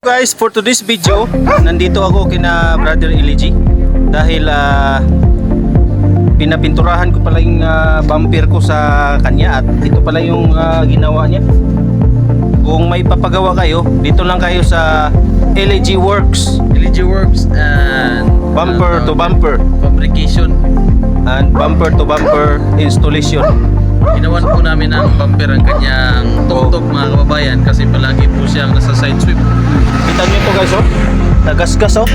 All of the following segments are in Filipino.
Guys, for today's video, nandito ako kina Brother Iliji dahil pinapinturahan ko pala yung bumper ko sa kanya at ito pala yung ginawa niya. Kung may papagawa kayo, dito lang kayo sa LG Works. LG Works and Bumper to bumper fabrication. and bumper to bumper installation. Ginawan po namin ng bumper ang kanyang tuktok mga kababayan kasi palagi po siyang nasa side sweep. Kita nyo ito guys, oh. Nagasgas, oh.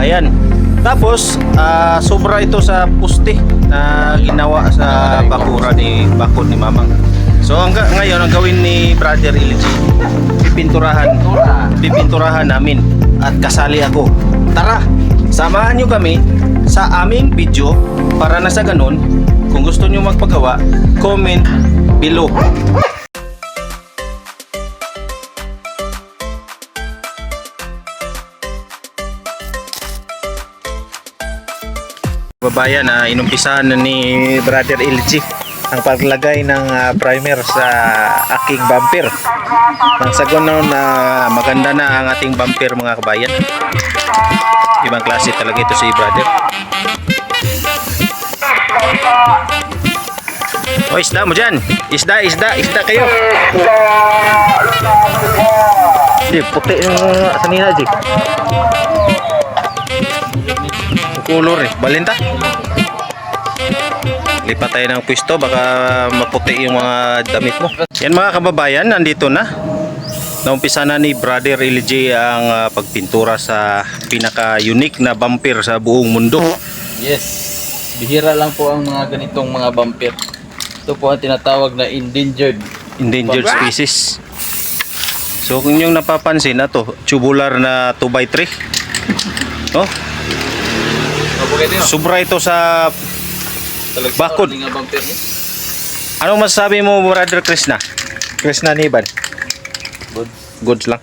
Ayan. Tapos, sobra ito sa puste na ginawa sa bakura ni bakod ni Mamang. So, ngayon, ang gawin ni Brother Iliji, pipinturahan namin at kasali ako. Tara, samahan nyo kami sa aming video para na sa ganun, kung gusto nyo magpagawa, comment below. Babayan, inumpisahan na ni Brother Ilji ang paglagay ng primer sa aking bumper. Nang sa ganun na maganda na ang ating bumper mga kabayan. Ibang klase talaga ito si Brother. O, isda mo dyan. Isda kayo. Di, puti yung sanina, Di. Kulor eh. Balinta. Lipat tayo ng pwesto, baka maputi yung mga damit mo. Yan mga kababayan, nandito na. Naumpisa na ni Brother Ilji ang pagpintura sa pinaka-unique na bumper sa buong mundo. Yes. Bihira lang po ang mga ganitong mga bumper. Ito po ang tinatawag na endangered Species. So kung yung napapansin na to, tubular na 2x3. Oh, sobra ito sa bakod. Ano masasabi mo, Brother Krishna? Krishna Niban? Goods lang.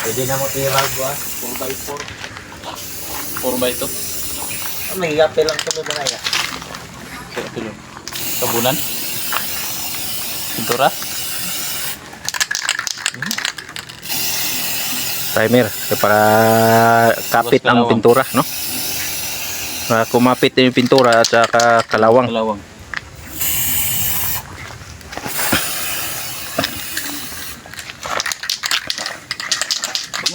Pwede na mo tirag ba? 4x4. 4x2. May gape lang sunod na kaya. Kabunan. Pintura. Primer para kapit ang Kalawang. pintura, no? Kumapit yung pintura at saka kalawang. Kalawang.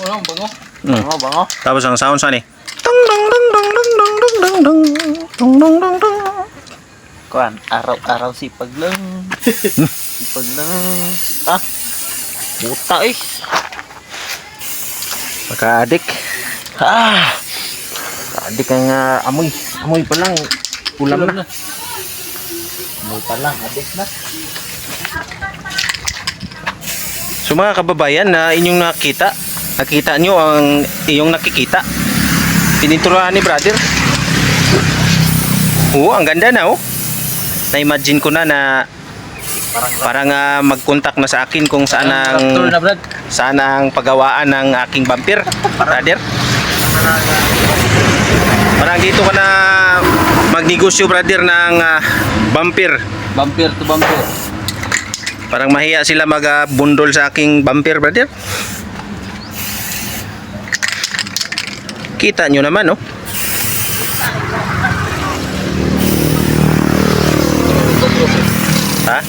Bango. Bango. Tapos ang sound saan eh? Tong dong dong dong dong dong dong dong dong dong dong dong dong. Kuan, araw-araw sipag lang. Sipag lang. Buta eh. Maka-adik. Adik ang amoy. Amoy pa lang. Kulam na. May pa lang, adik na. So mga kababayan, na inyong nakita nyo ang iyong nakikita. Pininturahan ni Brother. Oo, ang ganda na, oh. Na-imagine ko na parang mag-contact na sa akin kung saan ang paggawaan ng aking bumper, Brother. Parang dito ka na magnegosyo, Brother, ng bumper. Bumper to bumper. Parang mahiya sila mag-bundol sa aking bumper, Brother. Kita nyo naman, no? Ha?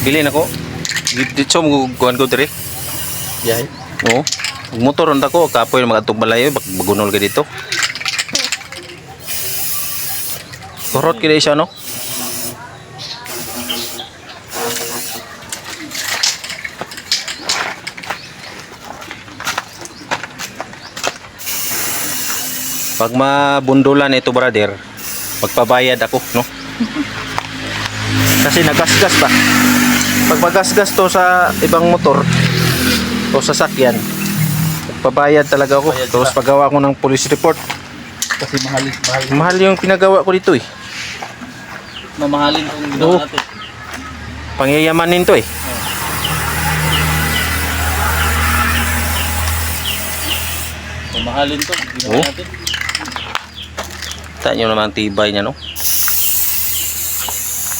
Bilhin ako. Dito mo kuhan ko diri. Yahay. Oo. Motor ron ko, kapoy mga atong malayo, bagunol ka dito. Kurot kida siya, no? Pag mabundulan ito, Brother, magpabayad ako, no? Kasi nagasgas pa. Pag magasgas to sa ibang motor o sasakyan, magpabayad talaga ako. Tapos paggawa ko ng police report. Kasi mahal. Mahal yung pinagawa ko dito, eh. Mamahalin kung ginawa natin. Pangyayamanin to, eh. Mamahalin to. Ginawa natin. Kita nyo naman ang tibay niya, no?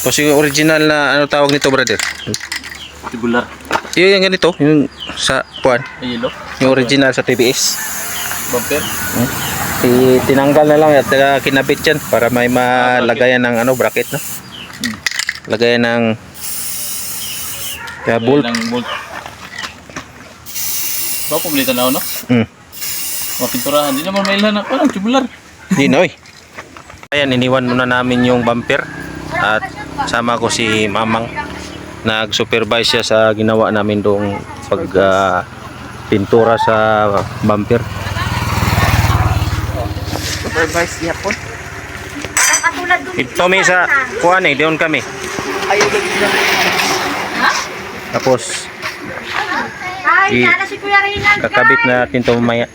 Tapos yung original na, ano tawag nito, Brother? Tubular. Yun yung ganito, yung sa kuan, Ay, yellow. yung original sa TBS. Bumper. Tinanggal na lang at kinabit yan para may malagayan ng ano, bracket, no? Lagayan ng bolt. Ng bolt. Ba, pumilitan na ako, no? Mapinturahan. Hindi naman mailan ako ng tubular. Di noy. Ayan, iniwan muna namin yung bumper at sama ko si Mamang. Nag-supervise siya sa ginawa namin doong pag pintura sa bumper. Supervise niya po. Ito may sa kuan doon kami. Ayaw lagi na. Tapos Ay, nana si Kuya Reynald. kakabit natin ito mamaya.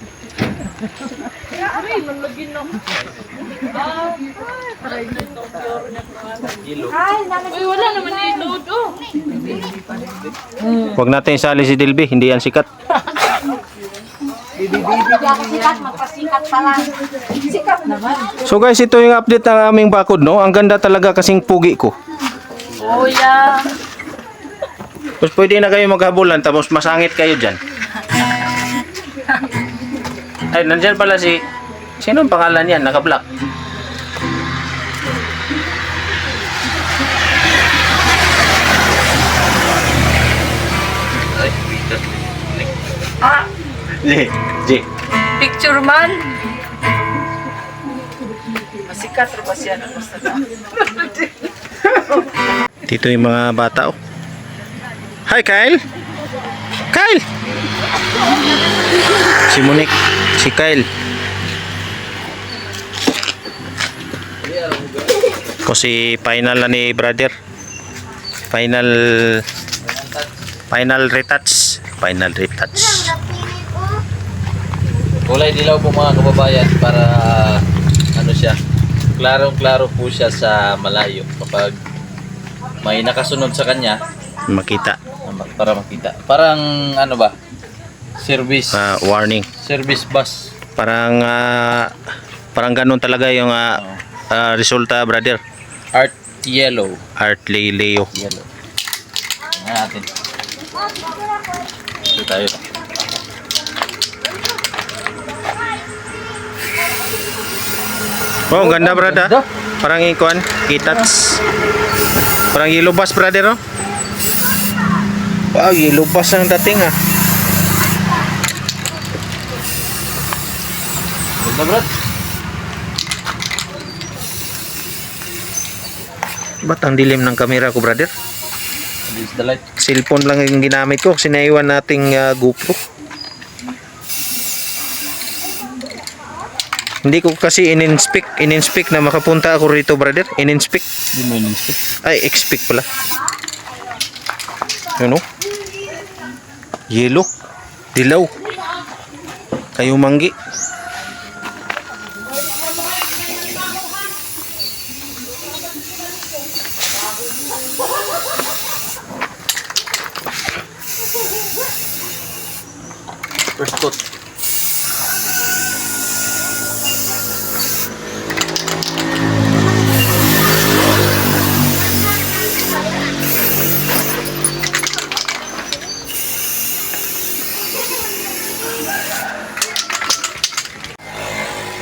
Ay, nana si Wala naman i-load, oh. Huwag natin isali si Dilby, hindi yan sikat. sikat, magpasikat pa lang. Sikat naman. So guys, ito yung update ng aming bakod, no? Ang ganda talaga kasing pugi ko. Oh, yeah. Tapos pwede na kayo maghabulan tapos masangit kayo dyan. Ay, nandyan pala si... Sino ang pangalan yan? Naka-black. G. Picture man. Masikat rin ba siya? Basta na. Dito yung mga bata, oh. Hi, Kyle! Kyle! Si Monique, si Kyle. Kasi final na ni brother. Final retouch. Final retouch. Kulay dilaw po mga kababayan para ano siya. Klarong-klaro po siya sa malayo kapag may nakasunod sa kanya Makita. para makita. Parang ano ba? Service Warning. service bus. Parang ganun talaga yung resulta, brother. Art yellow. Art Leo. Yellow. Ayan natin. Ito tayo. Oh, ang ganda, brother. Parang ikuan, kitats. Parang yellow bus, brother, oh. Wow, yellow bus ang dating, ah. Ganda, brad. Ba't ang dilim ng kamera ko, brother? This is the light. Cellphone lang yung ginamit ko kasi naiwan nating GoPro. Hindi ko kasi in-inspect na makapunta ako rito, brother. In-inspect. Hindi mo in-inspect. Ay, expect pala. Ano? Yellow. Dilaw. Kayo manggi. First coat.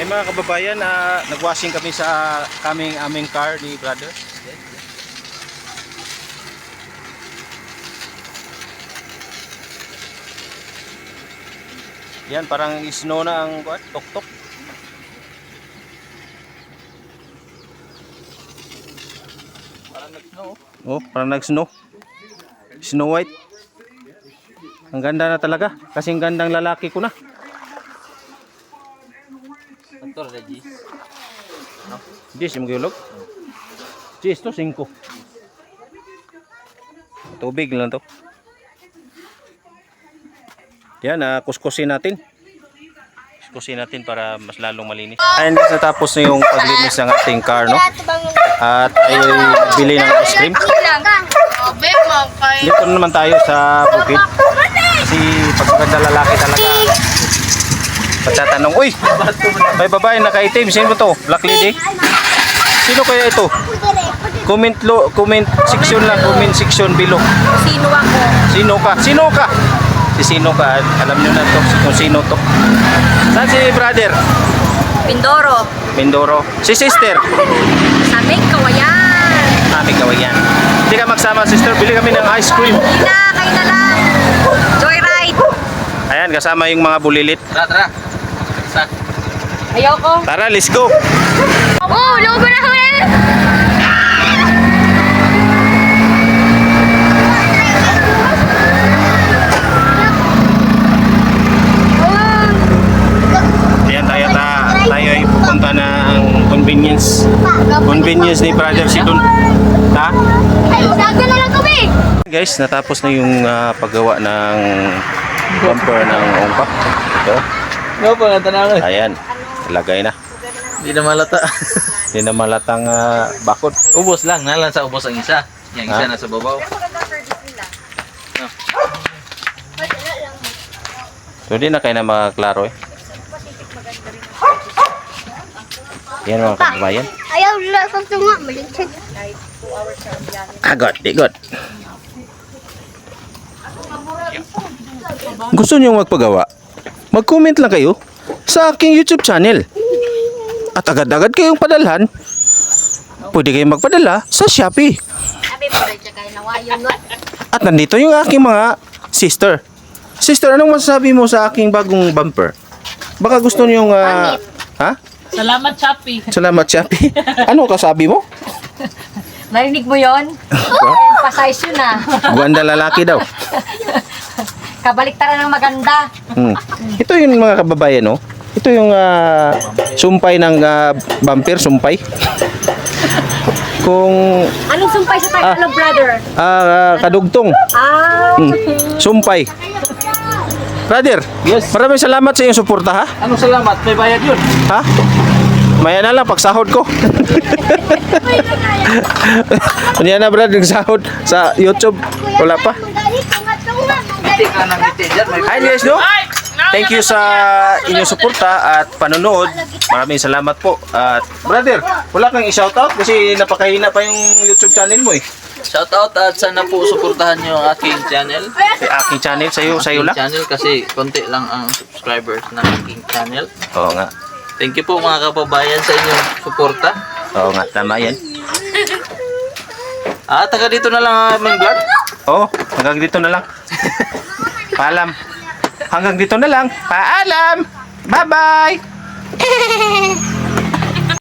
Mga kababayan, nagwashing kami sa aming car ni brother. Yan, parang snow na ang tok-tok. Parang nag-snow. Oh, parang nag-snow. Snow White. Ang ganda na talaga. Kasing gandang lalaki ko na. Ito, Regis. Jis, yung gulog. Jis, to 5. Tubig lang to. Yan, kuskusin natin. Kuskusin natin para mas lalong malinis. Ayun, natapos na yung paglinis ng ating car, no? At ay bili ng ice cream. Dito naman tayo sa bukid. Kasi pagkaganda lalaki talaga. Pagtatanong, uy! May babae nakaitim. Sino to? Black lady? Sino kaya ito? comment section lang, comment section below. Sino ako? Sino ka? Sino ka? Si sino ka? Alam nyo na to kung sino to. Saan si brother? Pindoro. Mindoro. Si sister? Sa Meg Kawayan. Kami gawayan. Hindi ka magsama sister, bili kami ng ice cream. Kayo na lang. Joyride. Ayan, kasama yung mga bulilit. Tara. Sa. Ayoko. Tara, let's go. Oh, logo na ako eh. Ayan, tayo ay pupunta ng convenience ni brother si Don. Ha? Ay, saga na lang kami. Guys, natapos na yung paggawa ng bumper ng ongpa. Ito. No, pangatanaw. Ayan, ilagay na. Hindi na malata. Hindi na malatang bakod. Ubos lang, nalan sa ubos ang isa. Yung isa Ha? nasa babaw. So, di na kayo na makaklaro eh. Yan mga kababayan. Ayaw lang sa tunga. Maligtid. Agot, digot. Gusto niyo magpagawa? Mag-comment lang kayo sa aking YouTube channel. At agad-agad kayong padalhan. Pwede kayong magpadala sa Shopee. Sabi mo rin siya kayo nawayon nun. At nandito yung aking mga sister. Sister, anong masasabi mo sa aking bagong bumper? Baka gusto niyong... ha? Salamat, Chappy. Salamat, Shopee. Ano kasabi mo? Narinig mo yon? Pasayos yun ah. Ganda lalaki daw. Kabaliktaran ng maganda. Ito yung mga kababayan, no? Ito yung sumpay ng bumper, sumpay. Kung Anong sumpay sa Tagalog, brother? kadugtong, sumpay. Brother, Yes. maraming salamat sa iyong suporta, ha? Anong salamat? May bayad yun. Ha? Maya na lang pagsahod ko. Ano na brad, nagsahod sa YouTube. Wala pa. Ngiti ka ng ngiti dyan. May Hi guys, no? Thank you sa inyong suporta at panonood. Maraming salamat po. At brother, wala kang i-shoutout kasi napakahina pa yung YouTube channel mo eh. shoutout at sana po suportahan nyo ang aking channel. Aking channel sa'yo lang. Channel kasi konti lang ang subscribers ng aking channel. Oo nga. Thank you po mga kababayan sa inyong suporta. Oo nga, tama yan. Taga dito na lang ang aming vlog. Oo, hanggang dito na lang. Paalam. Hanggang dito na lang. Paalam. Bye-bye.